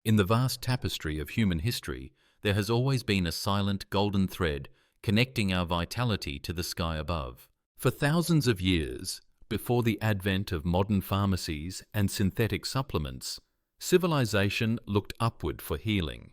In the vast tapestry of human history, there has always been a silent golden thread connecting our vitality to the sky above. For thousands of years, before the advent of modern pharmacies and synthetic supplements, civilization looked upward for healing.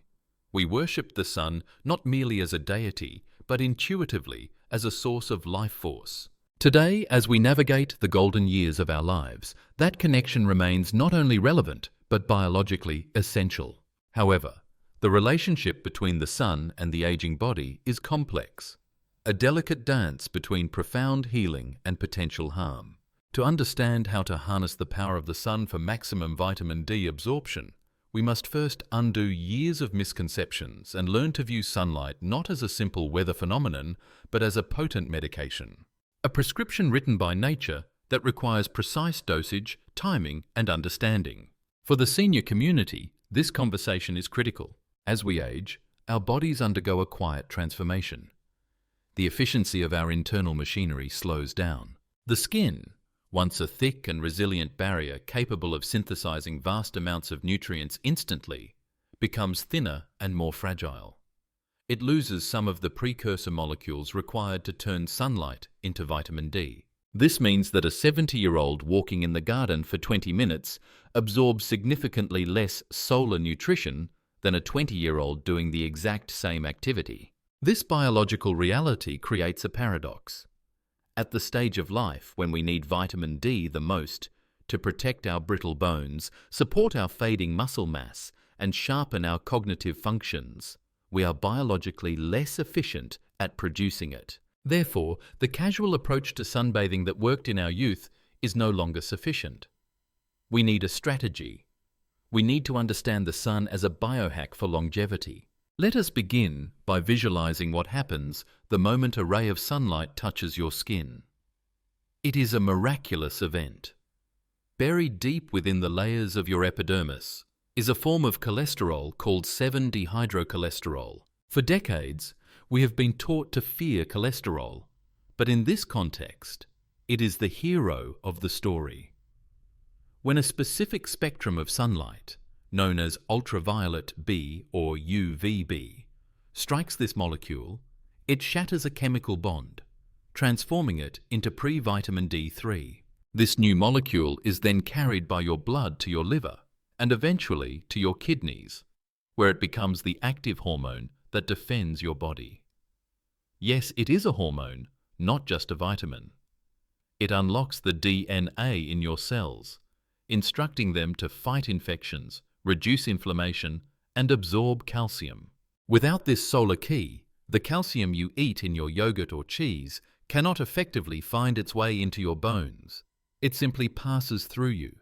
We worshipped the sun not merely as a deity, but intuitively as a source of life force. Today, as we navigate the golden years of our lives, that connection remains not only relevant, but biologically essential. However, the relationship between the sun and the aging body is complex, a delicate dance between profound healing and potential harm. To understand how to harness the power of the sun for maximum vitamin D absorption, we must first undo years of misconceptions and learn to view sunlight not as a simple weather phenomenon, but as a potent medication. A prescription written by nature that requires precise dosage, timing, and understanding. For the senior community, this conversation is critical. As we age, our bodies undergo a quiet transformation. The efficiency of our internal machinery slows down. The skin, once a thick and resilient barrier capable of synthesizing vast amounts of nutrients instantly, becomes thinner and more fragile. It loses some of the precursor molecules required to turn sunlight into vitamin D. This means that a 70-year-old walking in the garden for 20 minutes absorbs significantly less solar nutrition than a 20-year-old doing the exact same activity. This biological reality creates a paradox. At the stage of life when we need vitamin D the most to protect our brittle bones, support our fading muscle mass, and sharpen our cognitive functions, we are biologically less efficient at producing it. Therefore, the casual approach to sunbathing that worked in our youth is no longer sufficient. We need a strategy. We need to understand the sun as a biohack for longevity. Let us begin by visualizing what happens the moment a ray of sunlight touches your skin. It is a miraculous event. Buried deep within the layers of your epidermis is a form of cholesterol called 7-dehydrocholesterol. For decades, we have been taught to fear cholesterol, but in this context, it is the hero of the story. When a specific spectrum of sunlight, known as ultraviolet B or UVB, strikes this molecule, it shatters a chemical bond, transforming it into pre-vitamin D3. This new molecule is then carried by your blood to your liver and eventually to your kidneys, where it becomes the active hormone that defends your body. Yes, it is a hormone, not just a vitamin. It unlocks the DNA in your cells, instructing them to fight infections, reduce inflammation, and absorb calcium. Without this solar key, the calcium you eat in your yogurt or cheese cannot effectively find its way into your bones. It simply passes through you.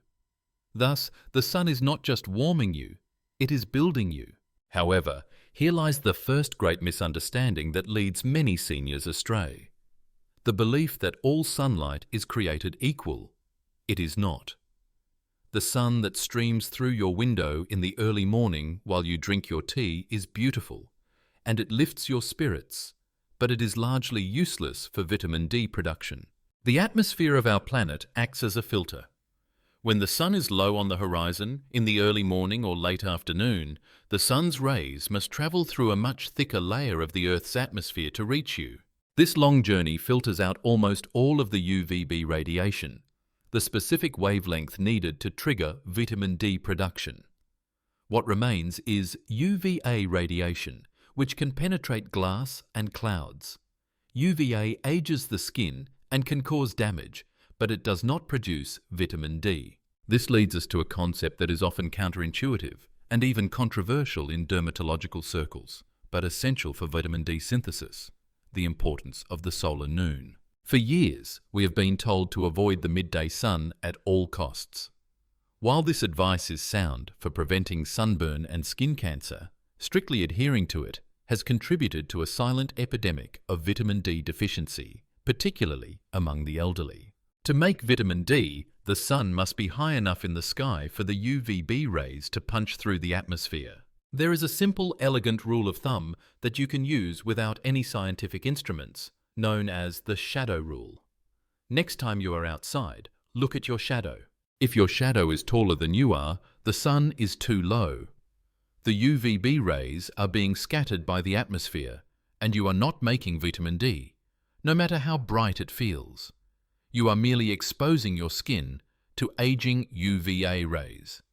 Thus, the sun is not just warming you, it is building you. However, here lies the first great misunderstanding that leads many seniors astray. The belief that all sunlight is created equal. It is not. The sun that streams through your window in the early morning while you drink your tea is beautiful, and it lifts your spirits, but it is largely useless for vitamin D production. The atmosphere of our planet acts as a filter. When the sun is low on the horizon, in the early morning or late afternoon, the sun's rays must travel through a much thicker layer of the Earth's atmosphere to reach you. This long journey filters out almost all of the UVB radiation, the specific wavelength needed to trigger vitamin D production. What remains is UVA radiation, which can penetrate glass and clouds. UVA ages the skin and can cause damage, but it does not produce vitamin D. This leads us to a concept that is often counterintuitive and even controversial in dermatological circles, but essential for vitamin D synthesis: the importance of the solar noon. For years, we have been told to avoid the midday sun at all costs. While this advice is sound for preventing sunburn and skin cancer, strictly adhering to it has contributed to a silent epidemic of vitamin D deficiency, particularly among the elderly. To make vitamin D, the sun must be high enough in the sky for the UVB rays to punch through the atmosphere. There is a simple, elegant rule of thumb that you can use without any scientific instruments, known as the shadow rule. Next time you are outside, look at your shadow. If your shadow is taller than you are, the sun is too low. The UVB rays are being scattered by the atmosphere, and you are not making vitamin D, no matter how bright it feels. You are merely exposing your skin to aging UVA rays.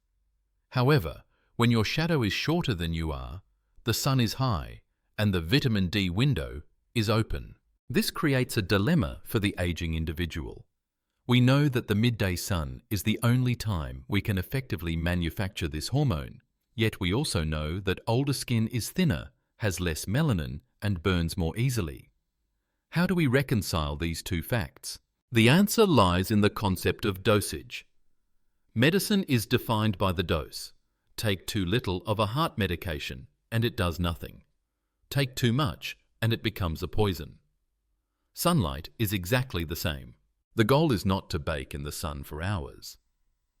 However, when your shadow is shorter than you are, the sun is high, and the vitamin D window is open. This creates a dilemma for the aging individual. We know that the midday sun is the only time we can effectively manufacture this hormone, yet we also know that older skin is thinner, has less melanin, and burns more easily. How do we reconcile these two facts? The answer lies in the concept of dosage. Medicine is defined by the dose. Take too little of a heart medication, and it does nothing. Take too much, and it becomes a poison. Sunlight is exactly the same. The goal is not to bake in the sun for hours.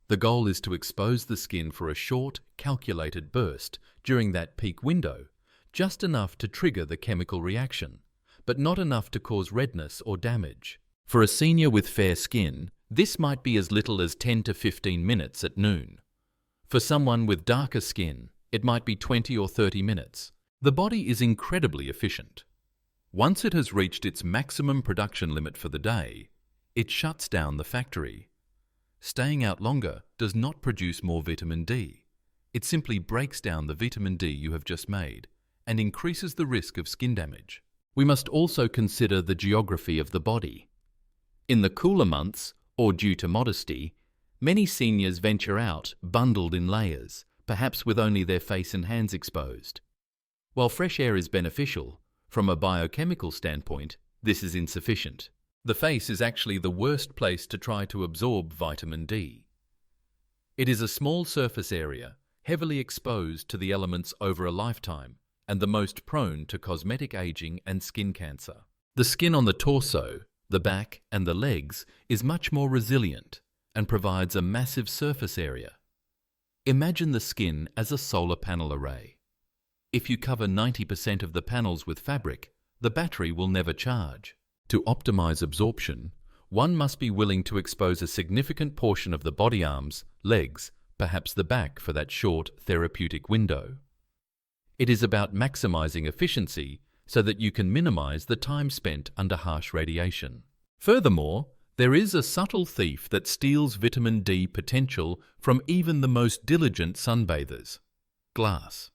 The goal is to expose the skin for a short, calculated burst during that peak window, just enough to trigger the chemical reaction, but not enough to cause redness or damage. For a senior with fair skin, this might be as little as 10 to 15 minutes at noon. For someone with darker skin, it might be 20 or 30 minutes. The body is incredibly efficient. Once it has reached its maximum production limit for the day, it shuts down the factory. Staying out longer does not produce more vitamin D. It simply breaks down the vitamin D you have just made and increases the risk of skin damage. We must also consider the geography of the body. In the cooler months, or due to modesty, many seniors venture out bundled in layers, perhaps with only their face and hands exposed. While fresh air is beneficial, from a biochemical standpoint, this is insufficient. The face is actually the worst place to try to absorb vitamin D. It is a small surface area, heavily exposed to the elements over a lifetime, and the most prone to cosmetic aging and skin cancer. The skin on the torso, the back, and the legs is much more resilient and provides a massive surface area. Imagine the skin as a solar panel array. If you cover 90% of the panels with fabric, the battery will never charge. To optimize absorption, one must be willing to expose a significant portion of the body arms, legs, perhaps the back for that short therapeutic window. It is about maximizing efficiency so that you can minimize the time spent under harsh radiation. Furthermore, there is a subtle thief that steals vitamin D potential from even the most diligent sunbathers: glass.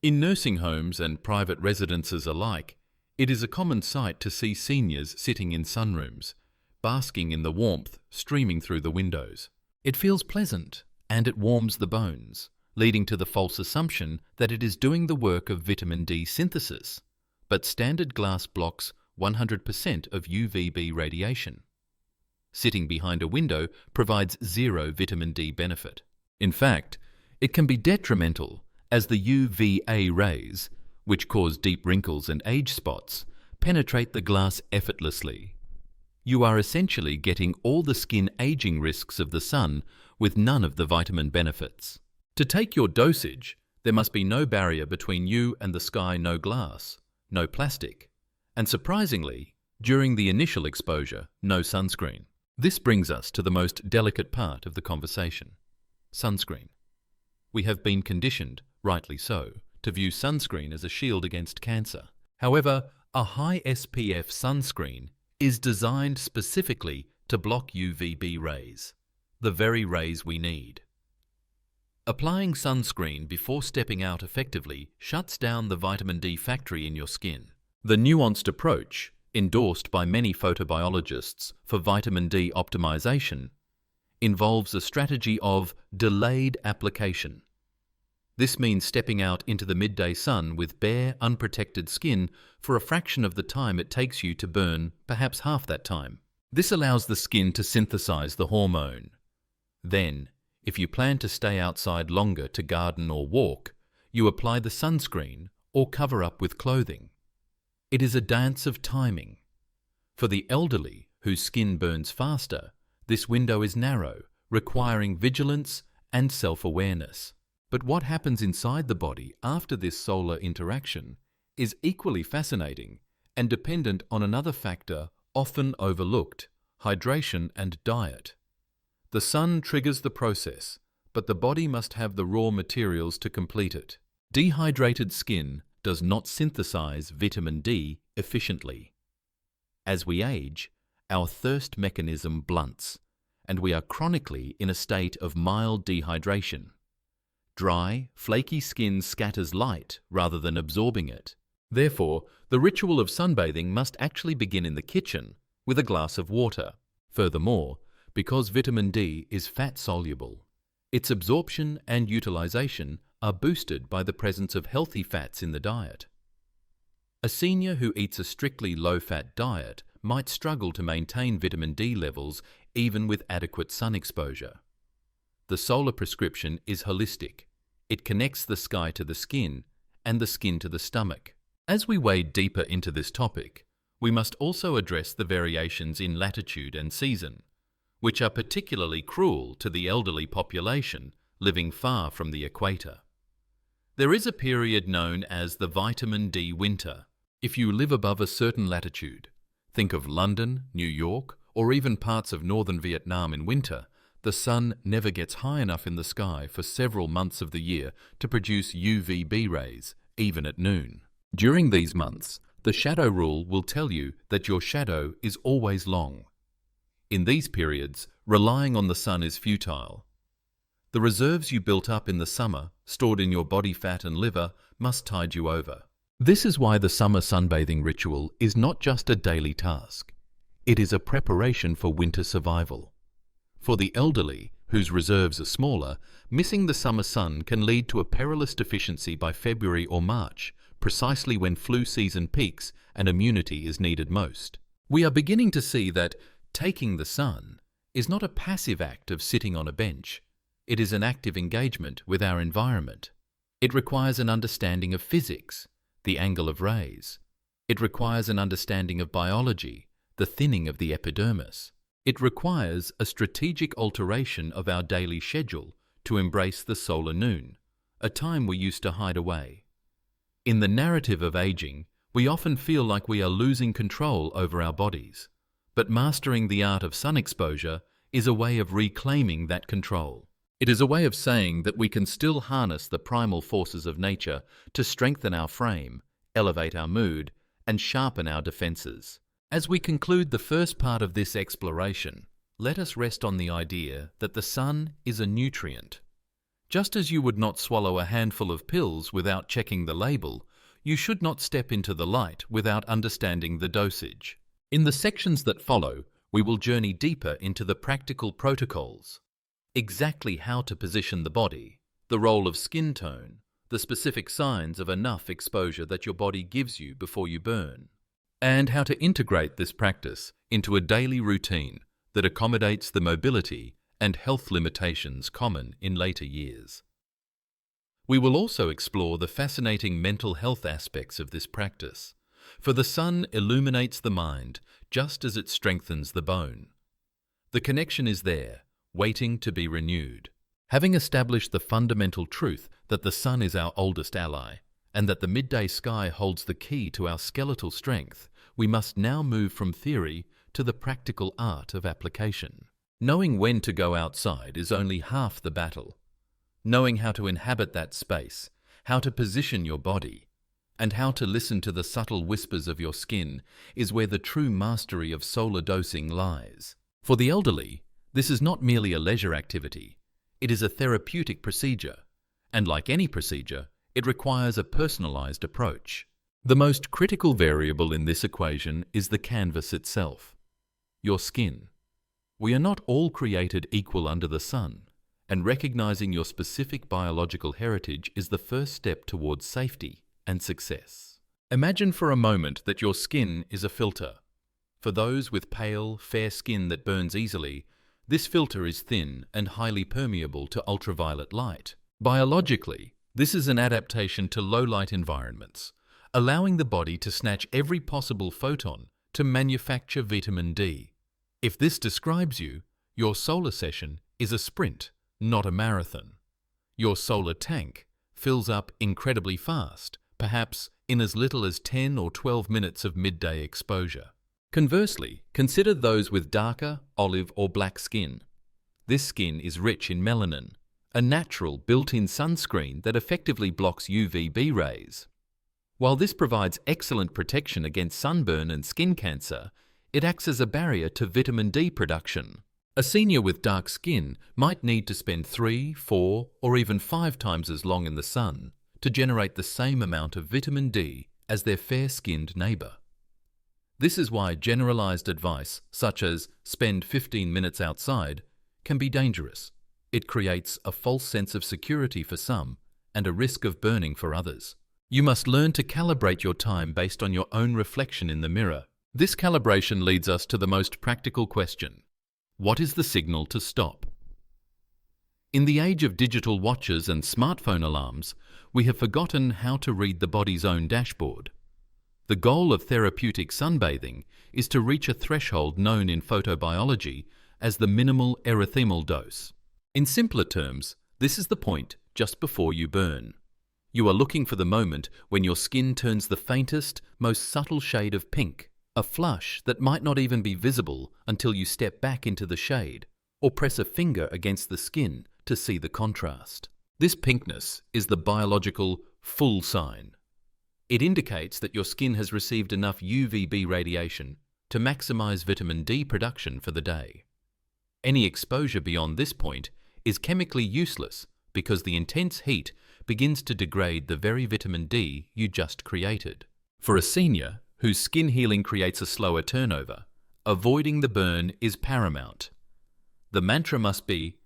In nursing homes and private residences alike, it is a common sight to see seniors sitting in sunrooms, basking in the warmth streaming through the windows. It feels pleasant, and it warms the bones, leading to the false assumption that it is doing the work of vitamin D synthesis. But standard glass blocks 100% of UVB radiation. Sitting behind a window provides zero vitamin D benefit. In fact, it can be detrimental, as the UVA rays, which cause deep wrinkles and age spots, penetrate the glass effortlessly. You are essentially getting all the skin aging risks of the sun with none of the vitamin benefits. To take your dosage, there must be no barrier between you and the sky, no glass, no plastic, and surprisingly, during the initial exposure, no sunscreen. This brings us to the most delicate part of the conversation: sunscreen. We have been conditioned, rightly so, to view sunscreen as a shield against cancer. However, a high SPF sunscreen is designed specifically to block UVB rays, the very rays we need. Applying sunscreen before stepping out effectively shuts down the vitamin D factory in your skin. The nuanced approach, endorsed by many photobiologists for vitamin D optimization, involves a strategy of delayed application. This means stepping out into the midday sun with bare, unprotected skin for a fraction of the time it takes you to burn, perhaps half that time. This allows the skin to synthesize the hormone. Then, if you plan to stay outside longer to garden or walk, you apply the sunscreen or cover up with clothing. It is a dance of timing. For the elderly, whose skin burns faster, this window is narrow, requiring vigilance and self-awareness. But what happens inside the body after this solar interaction is equally fascinating and dependent on another factor often overlooked: hydration and diet. The sun triggers the process, but the body must have the raw materials to complete it. Dehydrated skin does not synthesize vitamin D efficiently. As we age, our thirst mechanism blunts, and we are chronically in a state of mild dehydration. Dry, flaky skin scatters light rather than absorbing it. Therefore, the ritual of sunbathing must actually begin in the kitchen with a glass of water. Furthermore, because vitamin D is fat-soluble, its absorption and utilization are boosted by the presence of healthy fats in the diet. A senior who eats a strictly low-fat diet might struggle to maintain vitamin D levels even with adequate sun exposure. The solar prescription is holistic. It connects the sky to the skin and the skin to the stomach. As we wade deeper into this topic, we must also address the variations in latitude and season, which are particularly cruel to the elderly population living far from the equator. There is a period known as the vitamin D winter. If you live above a certain latitude, think of London, New York, or even parts of northern Vietnam in winter, the sun never gets high enough in the sky for several months of the year to produce UVB rays, even at noon. During these months, the shadow rule will tell you that your shadow is always long. In these periods, relying on the sun is futile. The reserves you built up in the summer, stored in your body fat and liver, must tide you over. This is why the summer sunbathing ritual is not just a daily task. It is a preparation for winter survival. For the elderly, whose reserves are smaller, missing the summer sun can lead to a perilous deficiency by February or March, precisely when flu season peaks and immunity is needed most. We are beginning to see that taking the sun is not a passive act of sitting on a bench. It is an active engagement with our environment. It requires an understanding of physics, the angle of rays. It requires an understanding of biology, the thinning of the epidermis. It requires a strategic alteration of our daily schedule to embrace the solar noon, a time we used to hide away. In the narrative of aging, we often feel like we are losing control over our bodies, but mastering the art of sun exposure is a way of reclaiming that control. It is a way of saying that we can still harness the primal forces of nature to strengthen our frame, elevate our mood, and sharpen our defenses. As we conclude the first part of this exploration, let us rest on the idea that the sun is a nutrient. Just as you would not swallow a handful of pills without checking the label, you should not step into the light without understanding the dosage. In the sections that follow, we will journey deeper into the practical protocols. Exactly how to position the body, the role of skin tone, the specific signs of enough exposure that your body gives you before you burn, and how to integrate this practice into a daily routine that accommodates the mobility and health limitations common in later years. We will also explore the fascinating mental health aspects of this practice, for the sun illuminates the mind just as it strengthens the bone. The connection is there, waiting to be renewed. Having established the fundamental truth that the sun is our oldest ally, and that the midday sky holds the key to our skeletal strength, we must now move from theory to the practical art of application. Knowing when to go outside is only half the battle. Knowing how to inhabit that space, how to position your body, and how to listen to the subtle whispers of your skin is where the true mastery of solar dosing lies. For the elderly, this is not merely a leisure activity. It is a therapeutic procedure, and like any procedure, it requires a personalized approach. The most critical variable in this equation is the canvas itself, your skin. We are not all created equal under the sun, and recognizing your specific biological heritage is the first step towards safety and success. Imagine for a moment that your skin is a filter. For those with pale, fair skin that burns easily, this filter is thin and highly permeable to ultraviolet light. Biologically, this is an adaptation to low-light environments, allowing the body to snatch every possible photon to manufacture vitamin D. If this describes you, your solar session is a sprint, not a marathon. Your solar tank fills up incredibly fast, perhaps in as little as 10 or 12 minutes of midday exposure. Conversely, consider those with darker, olive or black skin. This skin is rich in melanin, a natural built-in sunscreen that effectively blocks UVB rays. While this provides excellent protection against sunburn and skin cancer, it acts as a barrier to vitamin D production. A senior with dark skin might need to spend 3, 4, or even 5 times as long in the sun to generate the same amount of vitamin D as their fair-skinned neighbour. This is why generalized advice, such as spend 15 minutes outside, can be dangerous. It creates a false sense of security for some and a risk of burning for others. You must learn to calibrate your time based on your own reflection in the mirror. This calibration leads us to the most practical question. What is the signal to stop? In the age of digital watches and smartphone alarms, we have forgotten how to read the body's own dashboard. The goal of therapeutic sunbathing is to reach a threshold known in photobiology as the minimal erythemal dose. In simpler terms, this is the point just before you burn. You are looking for the moment when your skin turns the faintest, most subtle shade of pink, a flush that might not even be visible until you step back into the shade or press a finger against the skin to see the contrast. This pinkness is the biological full sign. It indicates that your skin has received enough UVB radiation to maximize vitamin D production for the day. Any exposure beyond this point is chemically useless because the intense heat begins to degrade the very vitamin D you just created. For a senior whose skin healing creates a slower turnover, avoiding the burn is paramount. The mantra must be,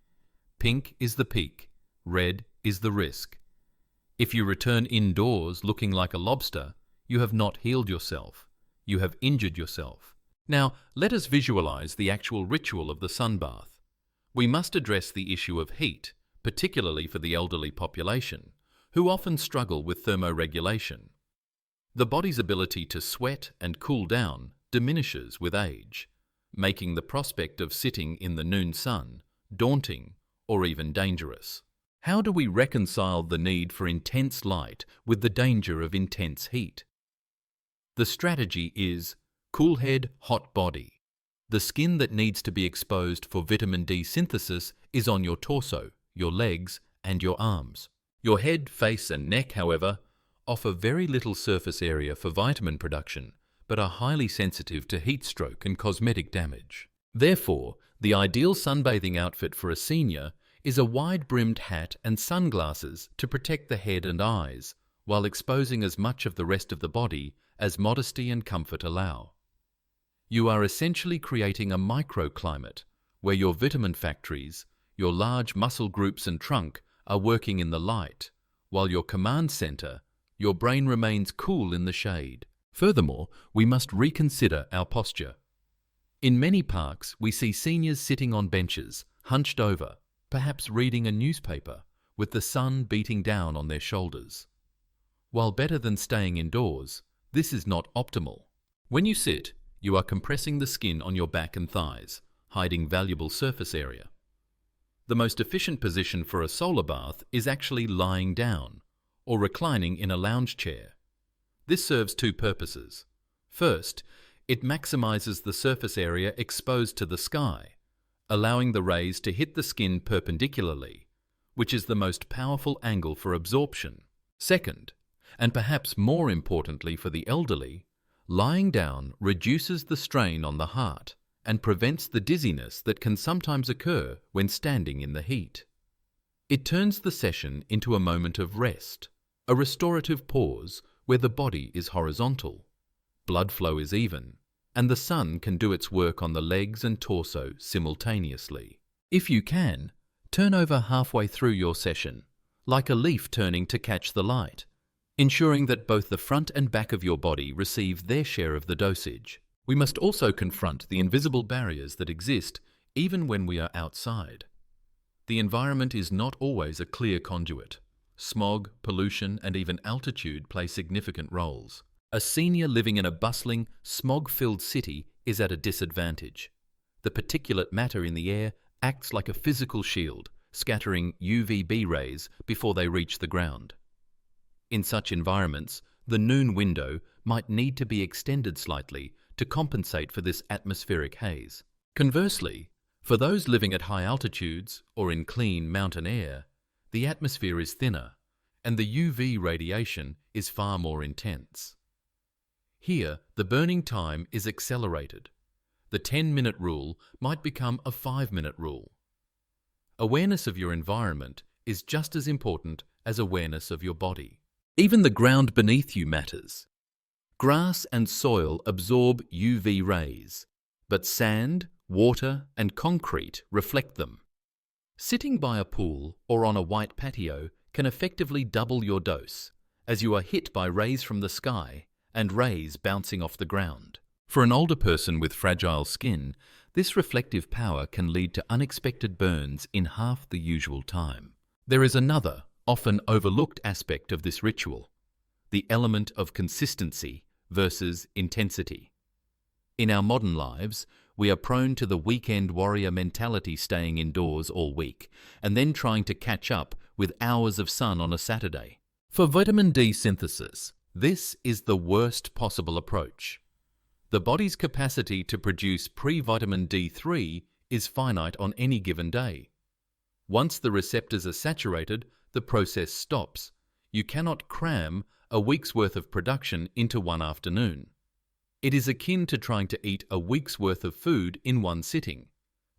pink is the peak, red is the risk. If you return indoors looking like a lobster, you have not healed yourself. You have injured yourself. Now, let us visualize the actual ritual of the sunbath. We must address the issue of heat, particularly for the elderly population, who often struggle with thermoregulation. The body's ability to sweat and cool down diminishes with age, making the prospect of sitting in the noon sun daunting or even dangerous. How do we reconcile the need for intense light with the danger of intense heat? The strategy is cool head, hot body. The skin that needs to be exposed for vitamin D synthesis is on your torso, your legs, and your arms. Your head, face, and neck, however, offer very little surface area for vitamin production, but are highly sensitive to heat stroke and cosmetic damage. Therefore, the ideal sunbathing outfit for a senior is a wide-brimmed hat and sunglasses to protect the head and eyes, while exposing as much of the rest of the body as modesty and comfort allow. You are essentially creating a microclimate where your vitamin factories, your large muscle groups and trunk are working in the light, while your command center, your brain remains cool in the shade. Furthermore, we must reconsider our posture. In many parks, we see seniors sitting on benches, hunched over, perhaps reading a newspaper, with the sun beating down on their shoulders. While better than staying indoors, this is not optimal. When you sit, you are compressing the skin on your back and thighs, hiding valuable surface area. The most efficient position for a solar bath is actually lying down or reclining in a lounge chair. This serves two purposes. First, it maximizes the surface area exposed to the sky, allowing the rays to hit the skin perpendicularly, which is the most powerful angle for absorption. Second, and perhaps more importantly for the elderly, lying down reduces the strain on the heart and prevents the dizziness that can sometimes occur when standing in the heat. It turns the session into a moment of rest, a restorative pause where the body is horizontal, blood flow is even, and the sun can do its work on the legs and torso simultaneously. If you can, turn over halfway through your session, like a leaf turning to catch the light, ensuring that both the front and back of your body receive their share of the dosage. We must also confront the invisible barriers that exist even when we are outside. The environment is not always a clear conduit. Smog, pollution, and even altitude play significant roles. A senior living in a bustling, smog-filled city is at a disadvantage. The particulate matter in the air acts like a physical shield, scattering UVB rays before they reach the ground. In such environments, the noon window might need to be extended slightly to compensate for this atmospheric haze. Conversely, for those living at high altitudes or in clean mountain air, the atmosphere is thinner, and the UV radiation is far more intense. Here, the burning time is accelerated. The 10-minute rule might become a 5-minute rule. Awareness of your environment is just as important as awareness of your body. Even the ground beneath you matters. Grass and soil absorb UV rays, but sand, water, and concrete reflect them. Sitting by a pool or on a white patio can effectively double your dose, as you are hit by rays from the sky and rays bouncing off the ground. For an older person with fragile skin, this reflective power can lead to unexpected burns in half the usual time. There is another, often overlooked aspect of this ritual, the element of consistency versus intensity. In our modern lives, we are prone to the weekend warrior mentality, staying indoors all week and then trying to catch up with hours of sun on a Saturday. For vitamin D synthesis, this is the worst possible approach. The body's capacity to produce pre-vitamin D3 is finite on any given day. Once the receptors are saturated, the process stops. You cannot cram a week's worth of production into one afternoon. It is akin to trying to eat a week's worth of food in one sitting.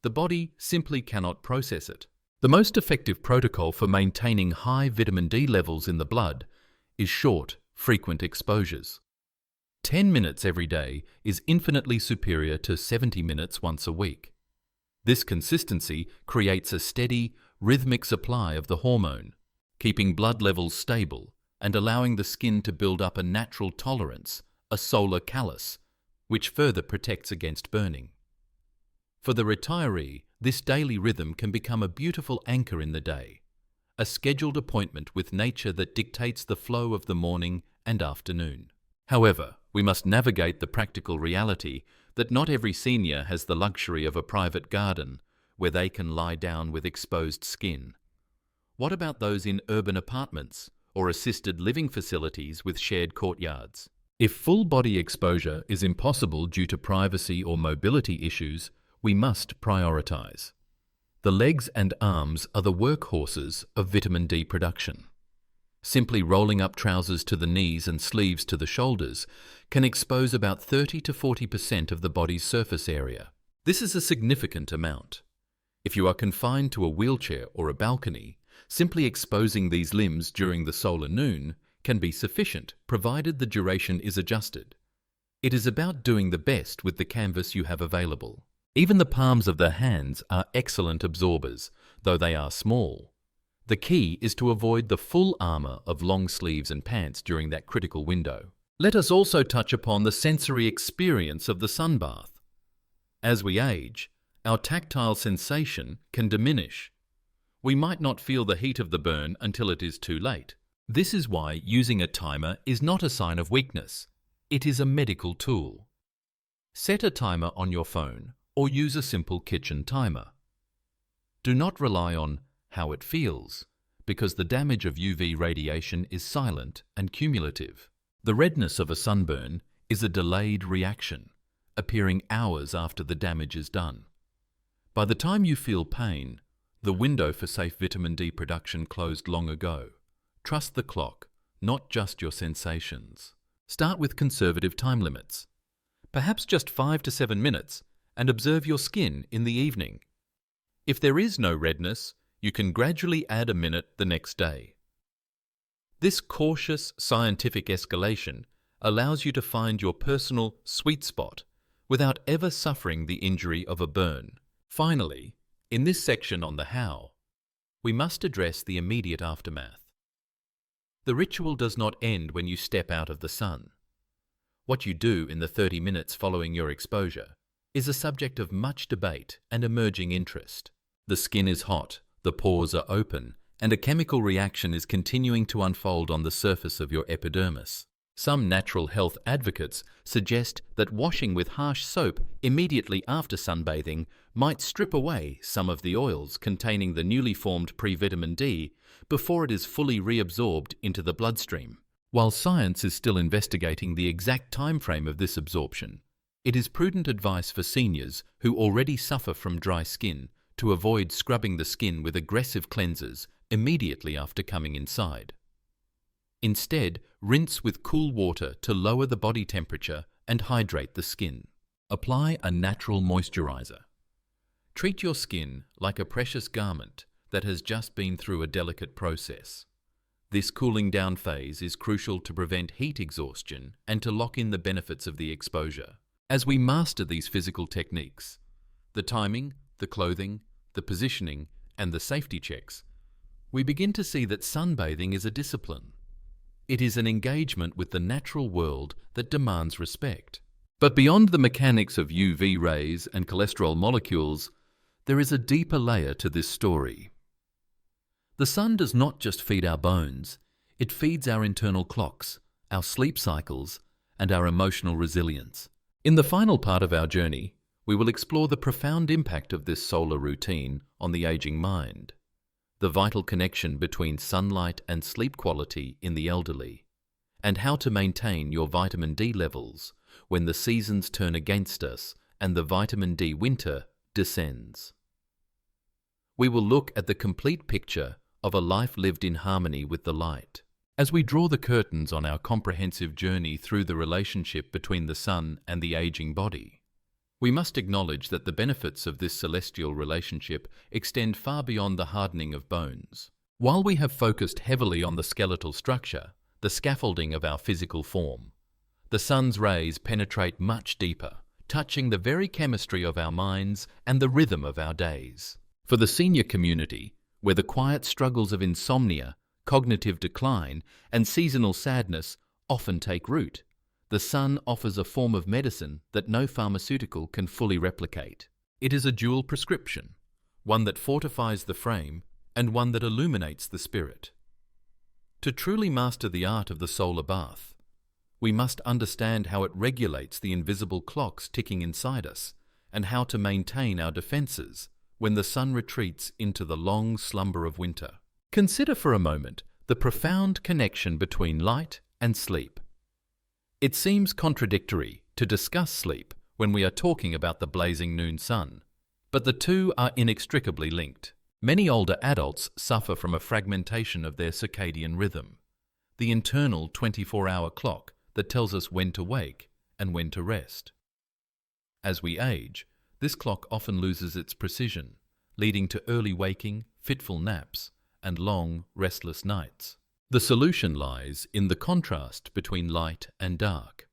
The body simply cannot process it. The most effective protocol for maintaining high vitamin D levels in the blood is short, frequent exposures. 10 minutes every day is infinitely superior to 70 minutes once a week. This consistency creates a steady, rhythmic supply of the hormone, keeping blood levels stable and allowing the skin to build up a natural tolerance, a solar callus, which further protects against burning. For the retiree, this daily rhythm can become a beautiful anchor in the day, a scheduled appointment with nature that dictates the flow of the morning and afternoon. However, we must navigate the practical reality that not every senior has the luxury of a private garden where they can lie down with exposed skin. What about those in urban apartments or assisted living facilities with shared courtyards? If full body exposure is impossible due to privacy or mobility issues, we must prioritize. The legs and arms are the workhorses of vitamin D production. Simply rolling up trousers to the knees and sleeves to the shoulders can expose about 30 to 40% of the body's surface area. This is a significant amount. If you are confined to a wheelchair or a balcony, simply exposing these limbs during the solar noon can be sufficient, provided the duration is adjusted. It is about doing the best with the canvas you have available. Even the palms of the hands are excellent absorbers, though they are small. The key is to avoid the full armor of long sleeves and pants during that critical window. Let us also touch upon the sensory experience of the sunbath. As we age, our tactile sensation can diminish. We might not feel the heat of the burn until it is too late. This is why using a timer is not a sign of weakness. It is a medical tool. Set a timer on your phone or use a simple kitchen timer. Do not rely on how it feels, because the damage of UV radiation is silent and cumulative. The redness of a sunburn is a delayed reaction, appearing hours after the damage is done. By the time you feel pain, the window for safe vitamin D production closed long ago. Trust the clock, not just your sensations. Start with conservative time limits, perhaps just 5 to 7 minutes, and observe your skin in the evening. If there is no redness, you can gradually add a minute the next day. This cautious scientific escalation allows you to find your personal sweet spot without ever suffering the injury of a burn. Finally, in this section on the how, we must address the immediate aftermath. The ritual does not end when you step out of the sun. What you do in the 30 minutes following your exposure is a subject of much debate and emerging interest. The skin is hot, the pores are open, and a chemical reaction is continuing to unfold on the surface of your epidermis. Some natural health advocates suggest that washing with harsh soap immediately after sunbathing might strip away some of the oils containing the newly formed pre-vitamin D before it is fully reabsorbed into the bloodstream. While science is still investigating the exact time frame of this absorption, it is prudent advice for seniors who already suffer from dry skin to avoid scrubbing the skin with aggressive cleansers immediately after coming inside. Instead, rinse with cool water to lower the body temperature and hydrate the skin. Apply a natural moisturizer. Treat your skin like a precious garment that has just been through a delicate process. This cooling down phase is crucial to prevent heat exhaustion and to lock in the benefits of the exposure. As we master these physical techniques, the timing, the clothing, the positioning, and the safety checks, we begin to see that sunbathing is a discipline. It is an engagement with the natural world that demands respect. But beyond the mechanics of UV rays and cholesterol molecules, there is a deeper layer to this story. The sun does not just feed our bones, it feeds our internal clocks, our sleep cycles, and our emotional resilience. In the final part of our journey, we will explore the profound impact of this solar routine on the aging mind, the vital connection between sunlight and sleep quality in the elderly, and how to maintain your vitamin D levels when the seasons turn against us and the vitamin D winter descends. We will look at the complete picture of a life lived in harmony with the light. As we draw the curtains on our comprehensive journey through the relationship between the sun and the aging body, we must acknowledge that the benefits of this celestial relationship extend far beyond the hardening of bones. While we have focused heavily on the skeletal structure, the scaffolding of our physical form, the sun's rays penetrate much deeper, touching the very chemistry of our minds and the rhythm of our days. For the senior community, where the quiet struggles of insomnia, cognitive decline, and seasonal sadness often take root, the sun offers a form of medicine that no pharmaceutical can fully replicate. It is a dual prescription, one that fortifies the frame and one that illuminates the spirit. To truly master the art of the solar bath, we must understand how it regulates the invisible clocks ticking inside us and how to maintain our defenses when the sun retreats into the long slumber of winter. Consider for a moment the profound connection between light and sleep. It seems contradictory to discuss sleep when we are talking about the blazing noon sun, but the two are inextricably linked. Many older adults suffer from a fragmentation of their circadian rhythm, the internal 24-hour clock that tells us when to wake and when to rest. As we age, this clock often loses its precision, leading to early waking, fitful naps, and long, restless nights. The solution lies in the contrast between light and dark.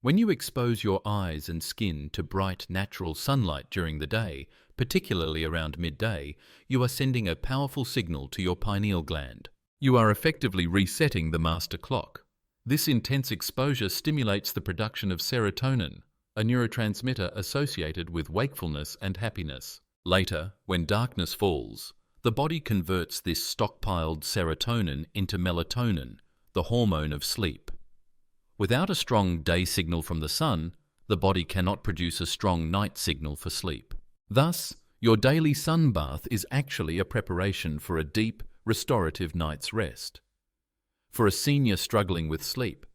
When you expose your eyes and skin to bright, natural sunlight during the day, particularly around midday, you are sending a powerful signal to your pineal gland. You are effectively resetting the master clock. This intense exposure stimulates the production of serotonin, a neurotransmitter associated with wakefulness and happiness. Later, when darkness falls, the body converts this stockpiled serotonin into melatonin, the hormone of sleep. Without a strong day signal from the sun, the body cannot produce a strong night signal for sleep. Thus, your daily sun bath is actually a preparation for a deep, restorative night's rest. For a senior struggling with sleep,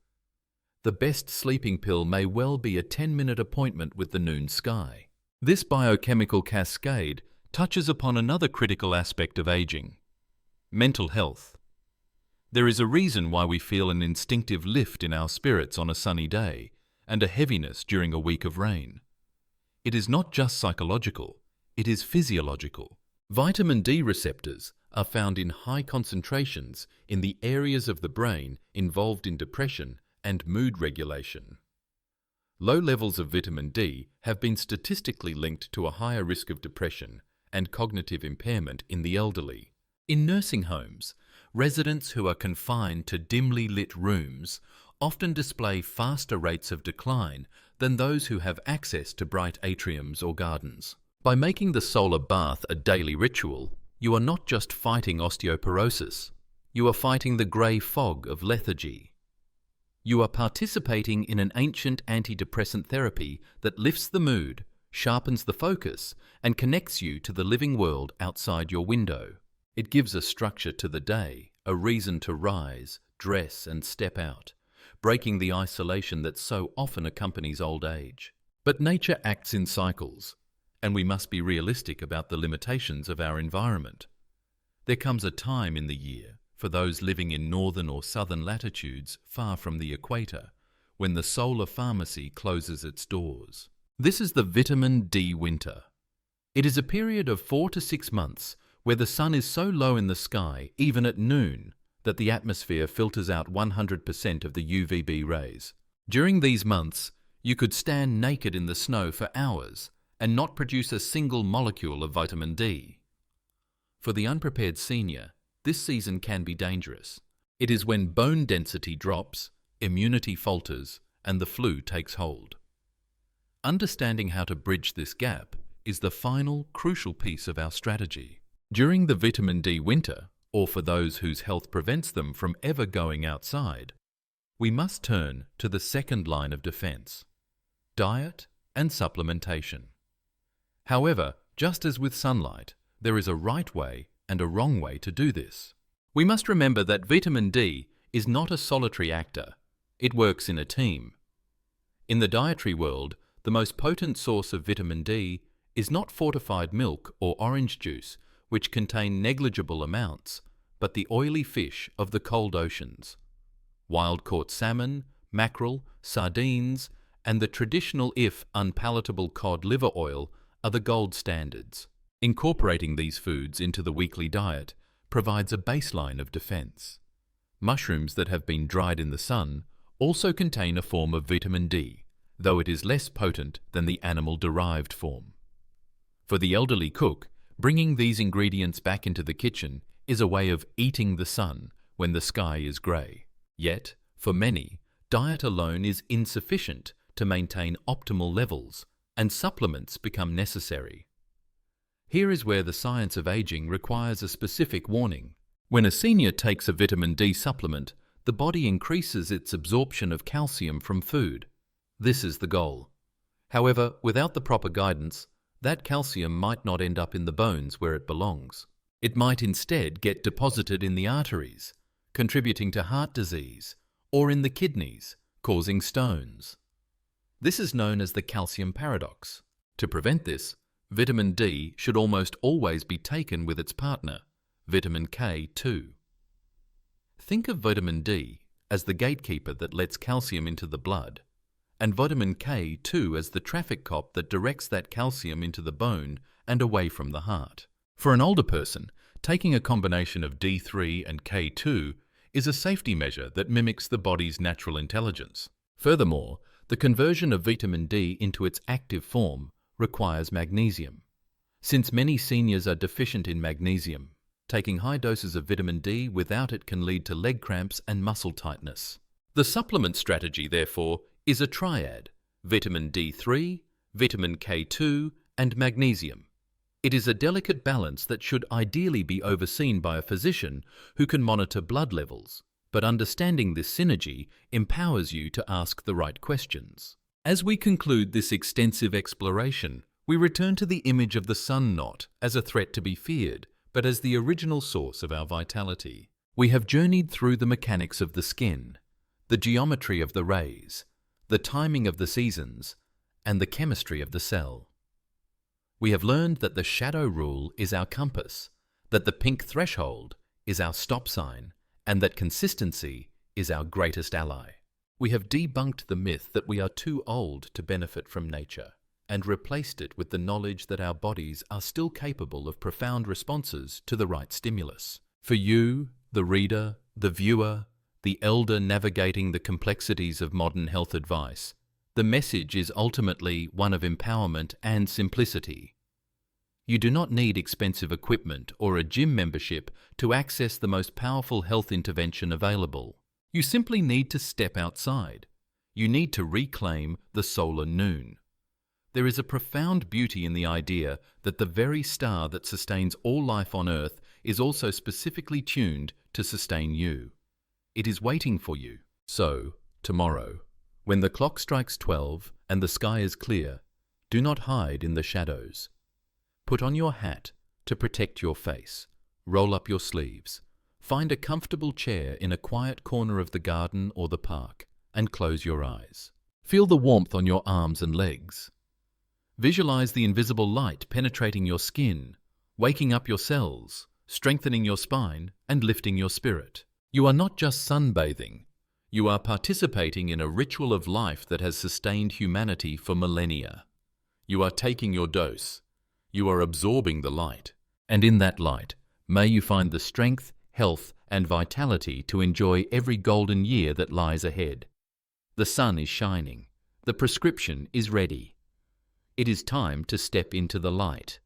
the best sleeping pill may well be a 10-minute appointment with the noon sky. This biochemical cascade touches upon another critical aspect of aging: mental health. There is a reason why we feel an instinctive lift in our spirits on a sunny day and a heaviness during a week of rain. It is not just psychological, it is physiological. Vitamin D receptors are found in high concentrations in the areas of the brain involved in depression and mood regulation. Low levels of vitamin D have been statistically linked to a higher risk of depression and cognitive impairment in the elderly. In nursing homes, residents who are confined to dimly lit rooms often display faster rates of decline than those who have access to bright atriums or gardens. By making the solar bath a daily ritual, you are not just fighting osteoporosis, you are fighting the grey fog of lethargy. You are participating in an ancient antidepressant therapy that lifts the mood, sharpens the focus, and connects you to the living world outside your window. It gives a structure to the day, a reason to rise, dress, and step out, breaking the isolation that so often accompanies old age. But nature acts in cycles, and we must be realistic about the limitations of our environment. There comes a time in the year, for those living in northern or southern latitudes far from the equator, when the solar pharmacy closes its doors. This is the vitamin D winter. It is a period of 4 to 6 months where the sun is so low in the sky, even at noon, that the atmosphere filters out 100% of the UVB rays. During these months, you could stand naked in the snow for hours and not produce a single molecule of vitamin D. For the unprepared senior, this season can be dangerous. It is when bone density drops, immunity falters, and the flu takes hold. Understanding how to bridge this gap is the final, crucial piece of our strategy. During the vitamin D winter, or for those whose health prevents them from ever going outside, we must turn to the second line of defense: diet and supplementation. However, just as with sunlight, there is a right way and a wrong way to do this. We must remember that vitamin D is not a solitary actor. It works in a team. In the dietary world, the most potent source of vitamin D is not fortified milk or orange juice, which contain negligible amounts, but the oily fish of the cold oceans. Wild-caught salmon, mackerel, sardines, and the traditional if unpalatable cod liver oil are the gold standards. Incorporating these foods into the weekly diet provides a baseline of defense. Mushrooms that have been dried in the sun also contain a form of vitamin D, though it is less potent than the animal-derived form. For the elderly cook, bringing these ingredients back into the kitchen is a way of eating the sun when the sky is grey. Yet, for many, diet alone is insufficient to maintain optimal levels, and supplements become necessary. Here is where the science of aging requires a specific warning. When a senior takes a vitamin D supplement, the body increases its absorption of calcium from food. This is the goal. However, without the proper guidance, that calcium might not end up in the bones where it belongs. It might instead get deposited in the arteries, contributing to heart disease, or in the kidneys, causing stones. This is known as the calcium paradox. To prevent this, vitamin D should almost always be taken with its partner, vitamin K2. Think of vitamin D as the gatekeeper that lets calcium into the blood, and vitamin K2 as the traffic cop that directs that calcium into the bone and away from the heart. For an older person, taking a combination of D3 and K2 is a safety measure that mimics the body's natural intelligence. Furthermore, the conversion of vitamin D into its active form requires magnesium. Since many seniors are deficient in magnesium, taking high doses of vitamin D without it can lead to leg cramps and muscle tightness. The supplement strategy, therefore, is a triad: vitamin D3, vitamin K2, and magnesium. It is a delicate balance that should ideally be overseen by a physician who can monitor blood levels, but understanding this synergy empowers you to ask the right questions. As we conclude this extensive exploration, we return to the image of the sun not as a threat to be feared, but as the original source of our vitality. We have journeyed through the mechanics of the skin, the geometry of the rays, the timing of the seasons, and the chemistry of the cell. We have learned that the shadow rule is our compass, that the pink threshold is our stop sign, and that consistency is our greatest ally. We have debunked the myth that we are too old to benefit from nature, and replaced it with the knowledge that our bodies are still capable of profound responses to the right stimulus. For you, the reader, the viewer, the elder navigating the complexities of modern health advice, the message is ultimately one of empowerment and simplicity. You do not need expensive equipment or a gym membership to access the most powerful health intervention available. You simply need to step outside. You need to reclaim the solar noon. There is a profound beauty in the idea that the very star that sustains all life on Earth is also specifically tuned to sustain you. It is waiting for you. So, tomorrow, when the clock strikes 12 and the sky is clear, do not hide in the shadows. Put on your hat to protect your face. Roll up your sleeves. Find a comfortable chair in a quiet corner of the garden or the park and close your eyes. Feel the warmth on your arms and legs. Visualize the invisible light penetrating your skin, waking up your cells, strengthening your spine and lifting your spirit. You are not just sunbathing. You are participating in a ritual of life that has sustained humanity for millennia. You are taking your dose. You are absorbing the light. And in that light, may you find the strength, health, and vitality to enjoy every golden year that lies ahead. The sun is shining. The prescription is ready. It is time to step into the light.